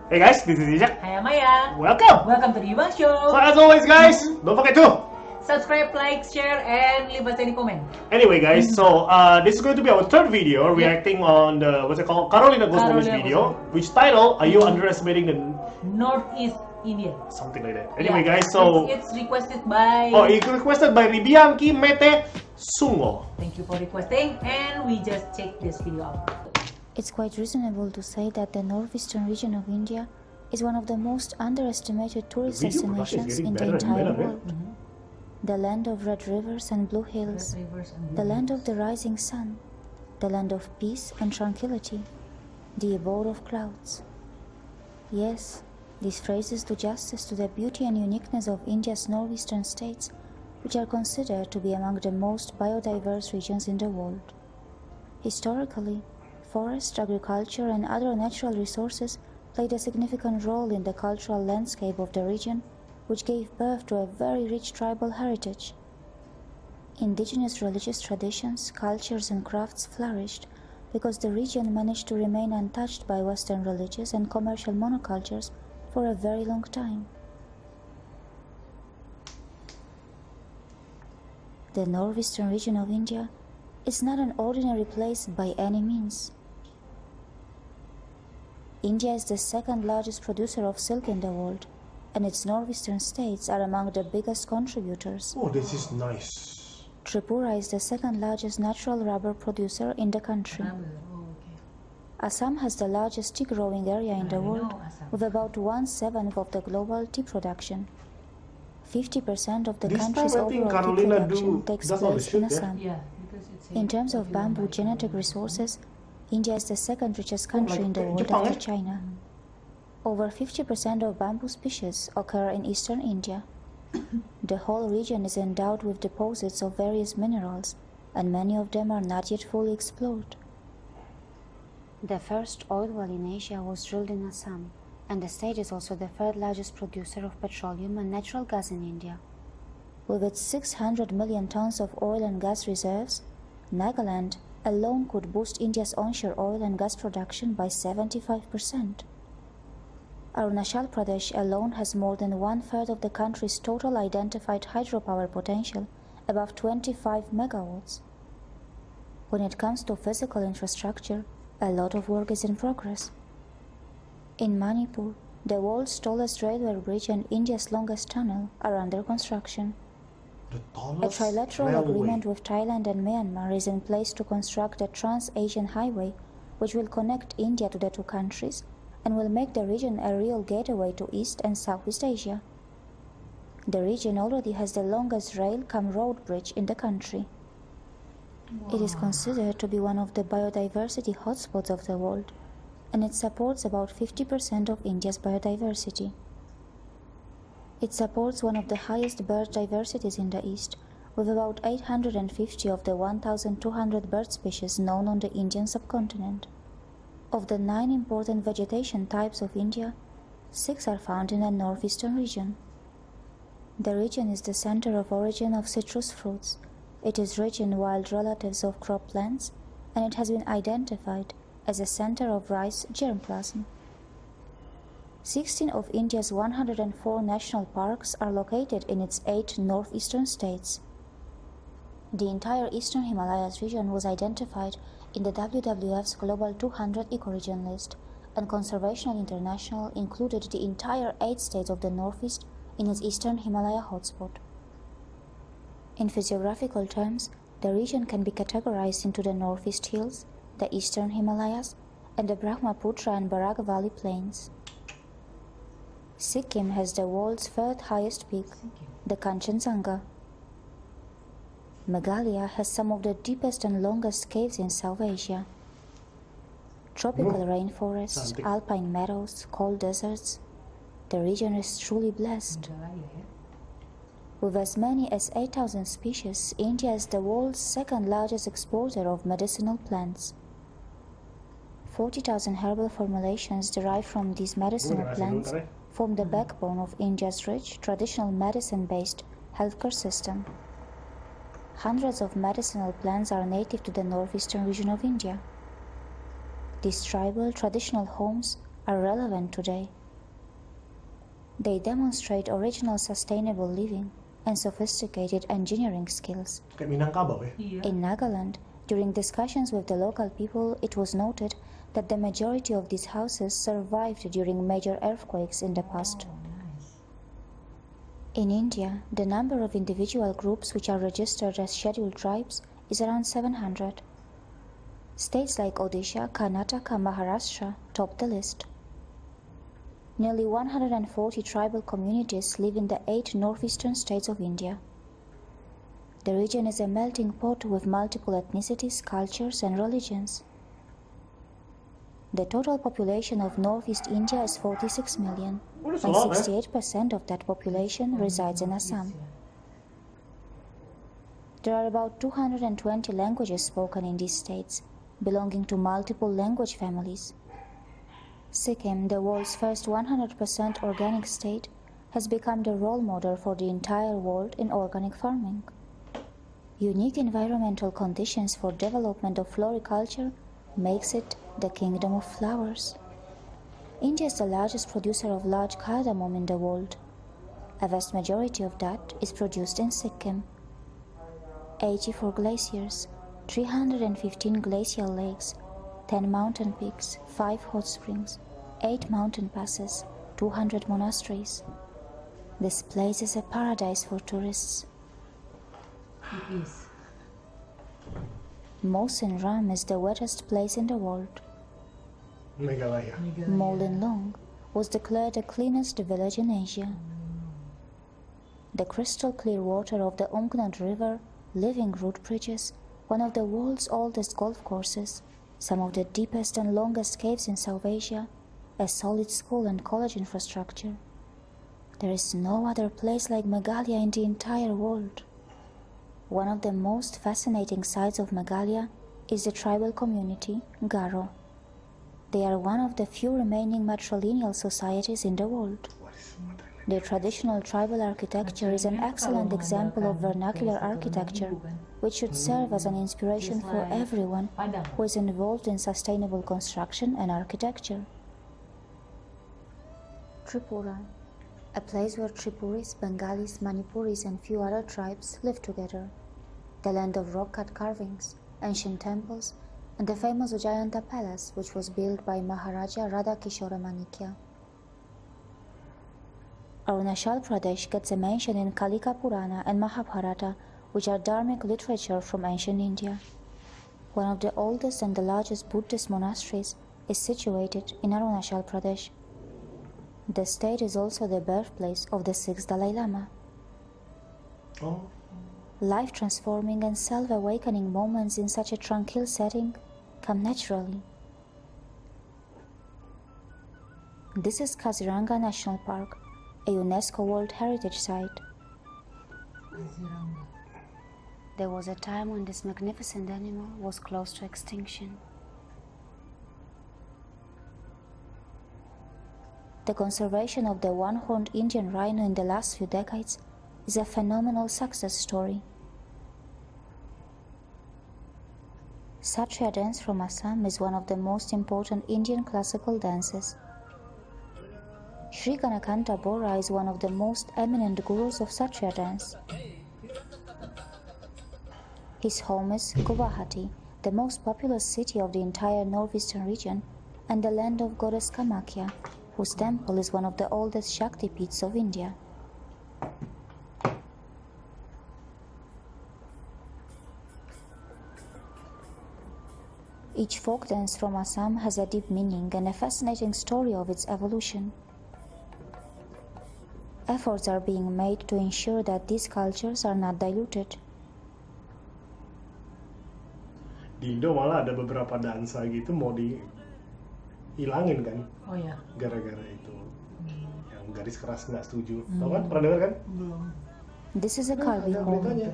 Hey guys, this is Ijak. Hi Amaya. Welcome. Welcome to the Hiubang Show. So as always, guys, don't forget to Subscribe, like, share, and leave us any comment. Anyway, guys, so this is going to be our third video reacting on the what's it called, Karolina Goswami's video, which title Are You Underestimating the Northeast India? Something like that. Anyway, guys, so it's requested by. Oh, it's requested by Ribianki Mete Sungo. Thank you for requesting, and we just check this video out. It's quite reasonable to say that the northeastern region of India is one of the most underestimated tourist destinations in the entire world. The land of red rivers and blue hills, the land of the rising sun, the land of peace and tranquility, the abode of clouds. Yes, these phrases do justice to the beauty and uniqueness of India's northeastern states, which are considered to be among the most biodiverse regions in the world. Historically, forest, agriculture, and other natural resources played a significant role in the cultural landscape of the region, which gave birth to a very rich tribal heritage. Indigenous religious traditions, cultures, and crafts flourished because the region managed to remain untouched by Western religious and commercial monocultures for a very long time. The northeastern region of India is not an ordinary place by any means. India is the second largest producer of silk in the world, and its northeastern states are among the biggest contributors. Oh, this is nice. Tripura is the second largest natural rubber producer in the country. Assam has the largest tea growing area in the world, with about 1/7 of the global tea production. 50% of the country's overall tea production takes place in Assam. In terms of bamboo genetic resources, India is the second richest country in the world after China. Over 50% of bamboo species occur in eastern India. The whole region is endowed with deposits of various minerals, and many of them are not yet fully explored. The first oil well in Asia was drilled in Assam, and the state is also the third largest producer of petroleum and natural gas in India. With its 600 million tons of oil and gas reserves, Nagaland alone could boost India's onshore oil and gas production by 75%. Arunachal Pradesh alone has more than 1/3 of the country's total identified hydropower potential, above 25 megawatts. When it comes to physical infrastructure, a lot of work is in progress. In Manipur, the world's tallest railway bridge and India's longest tunnel are under construction. A trilateral agreement with Thailand and Myanmar is in place to construct a Trans-Asian highway, which will connect India to the two countries and will make the region a real gateway to East and Southeast Asia. The region already has the longest rail-cum-road bridge in the country. It is considered to be one of the biodiversity hotspots of the world, and it supports about 50% of India's biodiversity. It supports one of the highest bird diversities in the East, with about 850 of the 1,200 bird species known on the Indian subcontinent. Of the 9 important vegetation types of India, 6 are found in the northeastern region. The region is the center of origin of citrus fruits. It is rich in wild relatives of croplands, and it has been identified as a center of rice germplasm. 16 of India's 104 national parks are located in its 8 northeastern states. The entire eastern Himalayas region was identified in the WWF's Global 200 ecoregion list, and Conservation International included the entire 8 states of the northeast in its eastern Himalaya hotspot. In physiographical terms, the region can be categorized into the northeast hills, the eastern Himalayas, and the Brahmaputra and Barak Valley plains. Sikkim has the world's third highest peak, the Kanchenjunga. Meghalaya has some of the deepest and longest caves in South Asia. Tropical rainforests, alpine meadows, cold deserts. The region is truly blessed. With as many as 8,000 species, India is the world's second largest exporter of medicinal plants. 40,000 herbal formulations derived from these medicinal plants form the backbone of India's rich, traditional medicine-based healthcare system. Hundreds of medicinal plants are native to the northeastern region of India. These tribal, traditional homes are relevant today. They demonstrate original sustainable living and sophisticated engineering skills. Kayak Minangkabau ya? Iya. In Nagaland, during discussions with the local people, it was noted that the majority of these houses survived during major earthquakes in the past. Nice. In India, the number of individual groups which are registered as scheduled tribes is around 700. States like Odisha, Karnataka, Maharashtra top the list. Nearly 140 tribal communities live in the 8 northeastern states of India. The region is a melting pot with multiple ethnicities, cultures, and religions. The total population of Northeast India is 46 million, Oh, that's a and lot, 68% of that population resides in Assam. There are about 220 languages spoken in these states, belonging to multiple language families. Sikkim, the world's first 100% organic state, has become the role model for the entire world in organic farming. Unique environmental conditions for development of floriculture makes it the kingdom of flowers. India is the largest producer of large cardamom in the world. A vast majority of that is produced in Sikkim. 84 glaciers, 315 glacial lakes, 10 mountain peaks, 5 hot springs, 8 mountain passes, 200 monasteries. This place is a paradise for tourists. It is. Mizoram is the wettest place in the world. Meghalaya. Molenlong was declared the cleanest village in Asia. The crystal clear water of the Umknot River, living root bridges, one of the world's oldest golf courses, some of the deepest and longest caves in South Asia, a solid school and college infrastructure. There is no other place like Meghalaya in the entire world. One of the most fascinating sides of Meghalaya is the tribal community, Garo. They are one of the few remaining matrilineal societies in the world. Their traditional tribal architecture is an excellent example of vernacular architecture, which should serve as an inspiration for everyone who is involved in sustainable construction and architecture. Tripura, a place where Tripuris, Bengalis, Manipuris and few other tribes live together. The land of rock-cut carvings, ancient temples, and the famous Ujjayanta Palace, which was built by Maharaja Radhakishora Manikya. Arunachal Pradesh gets a mention in Kalika Purana and Mahabharata, which are dharmic literature from ancient India. One of the oldest and the largest Buddhist monasteries is situated in Arunachal Pradesh. The state is also the birthplace of the 6th Dalai Lama. Oh. Life-transforming and self-awakening moments in such a tranquil setting come naturally. This is Kaziranga National Park, a UNESCO World Heritage Site. There was a time when this magnificent animal was close to extinction. The conservation of the one-horned Indian rhino in the last few decades is a phenomenal success story. Satriya dance from Assam is one of the most important Indian classical dances. Sri Ganakanta Bora is one of the most eminent gurus of Satriya dance. His home is Guwahati, the most populous city of the entire northeastern region and the land of goddess Kamakhya, whose temple is one of the oldest Shakti peeths of India. Each folk dance from Assam has a deep meaning and a fascinating story of its evolution. Efforts are being made to ensure that these cultures are not diluted. Di Indo malah ada beberapa dansa gitu mau dihilangin kan, Oh ya. gara-gara itu. Yang garis keras nggak setuju. Tahu kan? Pernah dengar kan? Belum. This is a Karbi Ada home. beritanya.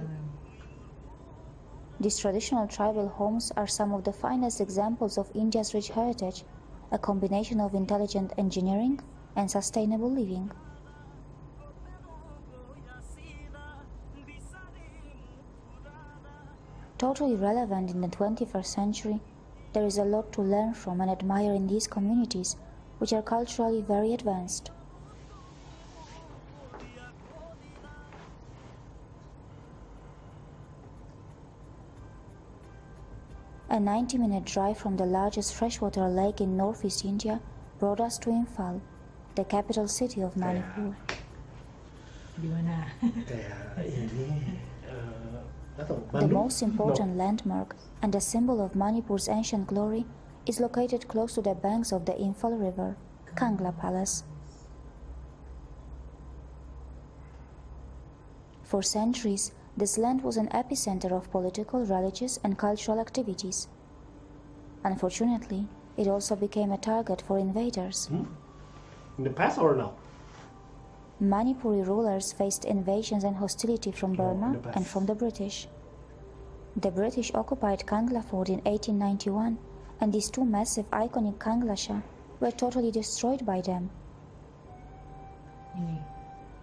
These traditional tribal homes are some of the finest examples of India's rich heritage, a combination of intelligent engineering and sustainable living. Totally relevant in the 21st century, there is a lot to learn from and admire in these communities, which are culturally very advanced. A 90-minute drive from the largest freshwater lake in northeast India brought us to Imphal, the capital city of Manipur. The most important landmark and a symbol of Manipur's ancient glory is located close to the banks of the Imphal River, Kangla Palace. For centuries, this land was an epicenter of political, religious and cultural activities. Unfortunately, it also became a target for invaders. In the past or now? Manipuri rulers faced invasions and hostility from Burma and from the British. The British occupied Kangla Fort in 1891, and these two massive iconic Kanglasha were totally destroyed by them.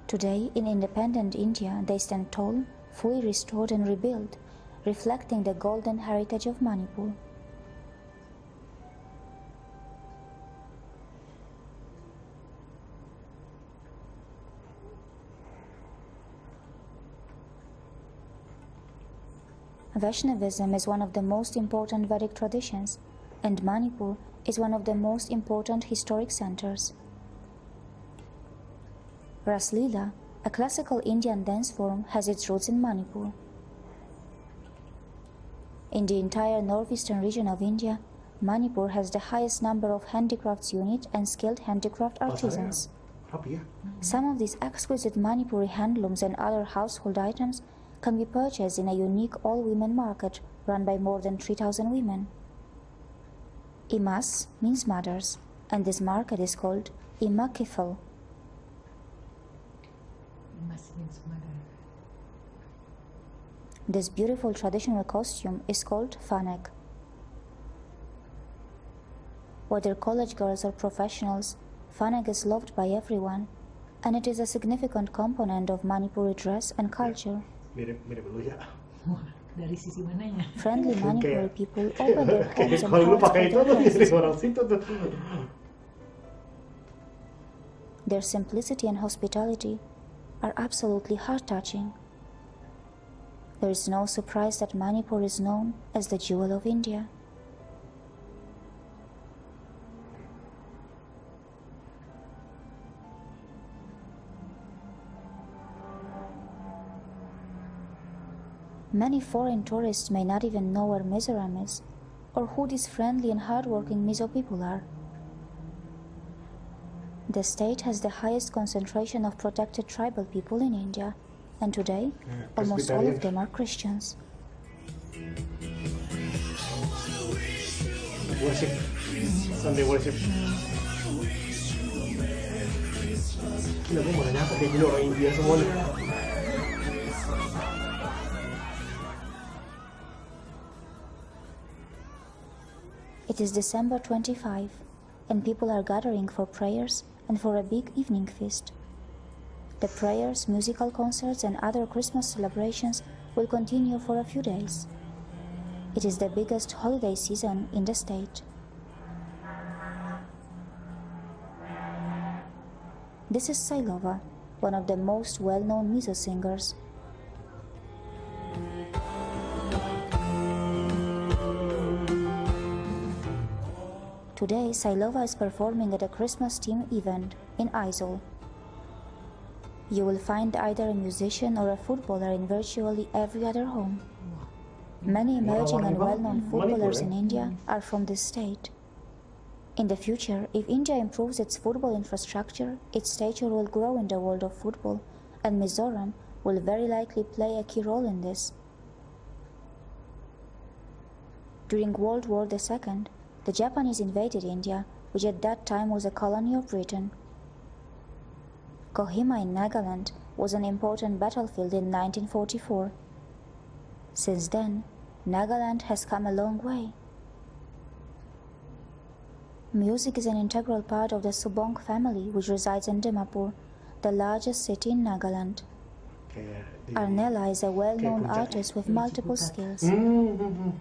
Today, in independent India, they stand tall, fully restored and rebuilt, reflecting the golden heritage of Manipur. Vaishnavism is one of the most important Vedic traditions, and Manipur is one of the most important historic centers. Raslila, a classical Indian dance form, has its roots in Manipur. In the entire northeastern region of India, Manipur has the highest number of handicrafts units and skilled handicraft artisans. Some of these exquisite Manipuri handlooms and other household items can be purchased in a unique all-women market run by more than 3,000 women. Imas means mothers, and this market is called Imakifal. Imas means mother. This beautiful traditional costume is called fanek. Whether college girls or professionals, fanek is loved by everyone, and it is a significant component of Manipuri dress and culture. Dari sisi mananya? Friendly Manipuri people open their homes and hearts for their guests. Their simplicity and hospitality are absolutely heart-touching. There is no surprise that Manipur is known as the jewel of India. Many foreign tourists may not even know where Mizoram is, or who these friendly and hard-working Mizo people are. The state has the highest concentration of protected tribal people in India, and today, almost all of them are Christians. Worship. Sunday worship. Gila, gue mau nanya apa kayak gini orang India semua nih. It is December 25, and people are gathering for prayers and for a big evening feast. The prayers, musical concerts, and other Christmas celebrations will continue for a few days. It is the biggest holiday season in the state. This is Sailova, one of the most well-known Mizo singers. Today, Sailova is performing at a Christmas team event in Aizawl. You will find either a musician or a footballer in virtually every other home. Many emerging and well-known footballers in India are from this state. In the future, if India improves its football infrastructure, its stature will grow in the world of football, and Mizoram will very likely play a key role in this. During World War II, the Japanese invaded India, which at that time was a colony of Britain. Kohima in Nagaland was an important battlefield in 1944. Since then, Nagaland has come a long way. Music is an integral part of the Subong family, which resides in Dimapur, the largest city in Nagaland. Arnella is a well-known artist with multiple skills. In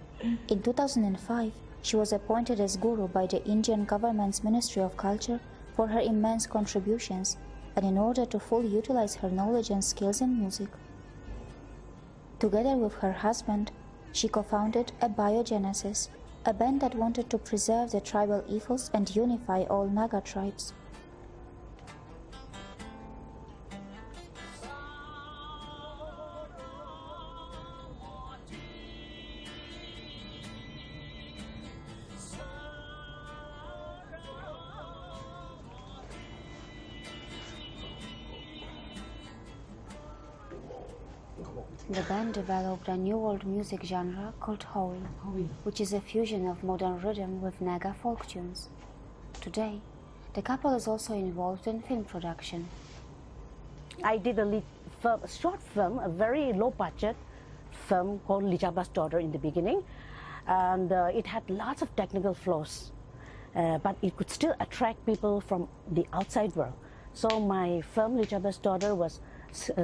2005, She was appointed as guru by the Indian government's Ministry of Culture for her immense contributions and in order to fully utilize her knowledge and skills in music. Together with her husband, she co-founded a Biogenesis, a band that wanted to preserve the tribal ethos and unify all Naga tribes. The band developed a new old music genre called Howi, which is a fusion of modern rhythm with Naga folk tunes. Today, the couple is also involved in film production. I did a short film, a very low-budget film called Lijaba's Daughter in the beginning, and it had lots of technical flaws, but it could still attract people from the outside world. So my film Lijaba's Daughter was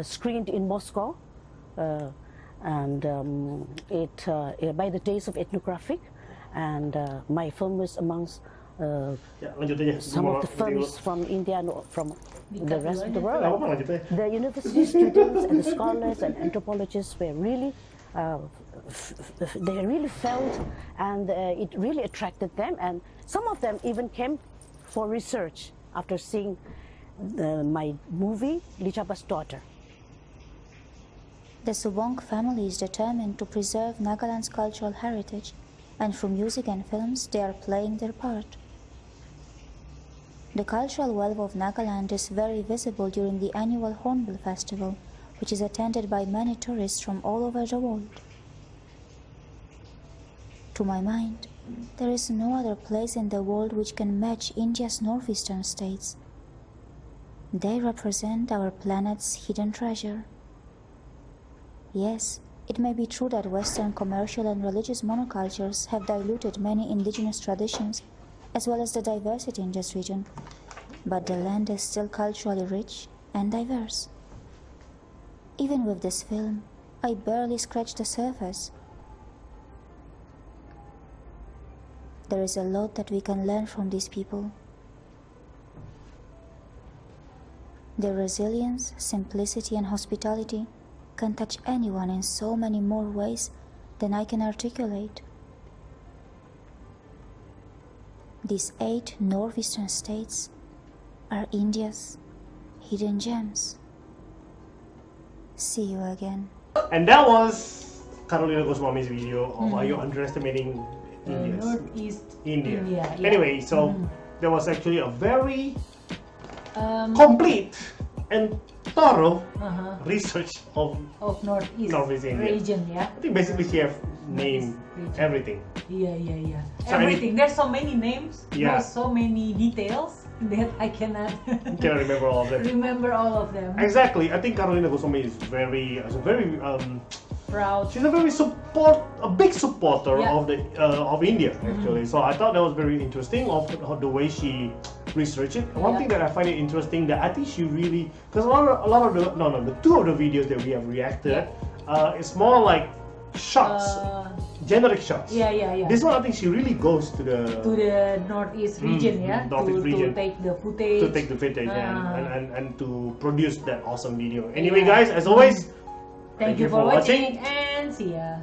screened in Moscow, and by the days of ethnographic, and my film was amongst some of the films from India and from the rest of the world. The university students and the scholars and anthropologists were really, they really felt, and it really attracted them, and some of them even came for research after seeing my movie Lijaba's Daughter. The Subong family is determined to preserve Nagaland's cultural heritage, and through music and films they are playing their part. The cultural wealth of Nagaland is very visible during the annual Hornbill Festival, which is attended by many tourists from all over the world. To my mind, there is no other place in the world which can match India's northeastern states. They represent our planet's hidden treasure. Yes, it may be true that Western commercial and religious monocultures have diluted many indigenous traditions, as well as the diversity in this region, but the land is still culturally rich and diverse. Even with this film, I barely scratched the surface. There is a lot that we can learn from these people. Their resilience, simplicity, and hospitality can touch anyone in so many more ways than I can articulate. These 8 northeastern states are India's hidden gems. See you again. And that was Karolina Goswami's video of Are You Underestimating Indians? Northeast India. Yeah. Anyway, so there was actually a very complete and thorough research of Northeast India. region, yeah. I think basically she have named everything. Yeah. So Everything. There's so many names. Yeah. There's so many details that I cannot remember all of them. remember all of them. Exactly. I think Karolina Goswami is very Proud. she's a big supporter of India actually. So I thought that was very interesting of the way she researched it. One thing that I find it interesting that I think she really, because the 2 of the videos that we have reacted, it's more like shots, generic shots. Yeah. This one I think she really goes to the northeast region, to take the footage. And to produce that awesome video. Anyway, guys, as always, thank you for watching and see ya.